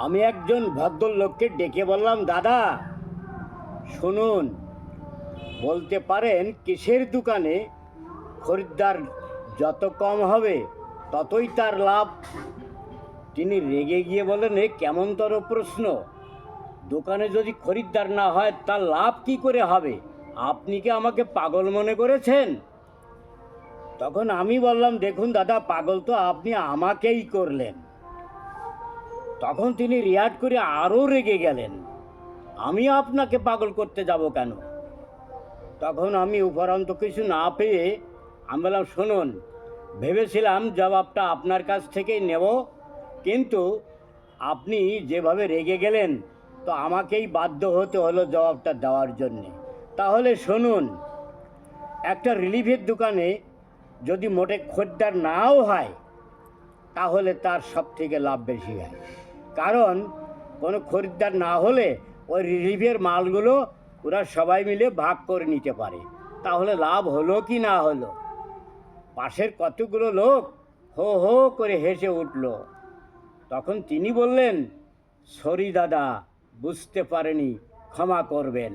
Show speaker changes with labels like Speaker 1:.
Speaker 1: আমি একজন ভদ্রলোককে ডেকে বললাম, দাদা শুনুন, বলতে পারেন কিসের দোকানে খরিদ্দার যত কম হবে ততই তার লাভ। তিনি রেগে গিয়ে বলেন, এ কেমনতর প্রশ্ন, দোকানে যদি খরিদ্দার না হয় তার লাভ কি করে হবে? আপনি কি আমাকে পাগল মনে করেছেন? তখন আমি বললাম, দেখুন দাদা, পাগল তো আপনি আমাকেই করলেন। তখন তিনি রিয়াক্ট করে আরও রেগে গেলেন, আমি আপনাকে পাগল করতে যাব কেন? তখন আমি উপরন্ত কিছু না পেয়ে আমি বললাম, শুনুন, ভেবেছিলাম জবাবটা আপনার কাছ থেকেই নেব, কিন্তু আপনি যেভাবে রেগে গেলেন তো আমাকেই বাধ্য হতে হলো জবাবটা দেওয়ার জন্যে। তাহলে শুনুন, একটা রিলিফের দোকানে যদি মোটে খরিদ্দার নাও হয় তাহলে তার সব থেকে লাভ বেশি হয়, কারণ কোনো খরিদ্দার না হলে ওই রিলিফের মালগুলো ওরা সবাই মিলে ভাগ করে নিতে পারে। তাহলে লাভ হলো কি না হলো? পাশের কতগুলো লোক হো হো করে হেসে উঠল। তখন তিনি বললেন, সরি দাদা, বুঝতে পারেনি, ক্ষমা করবেন।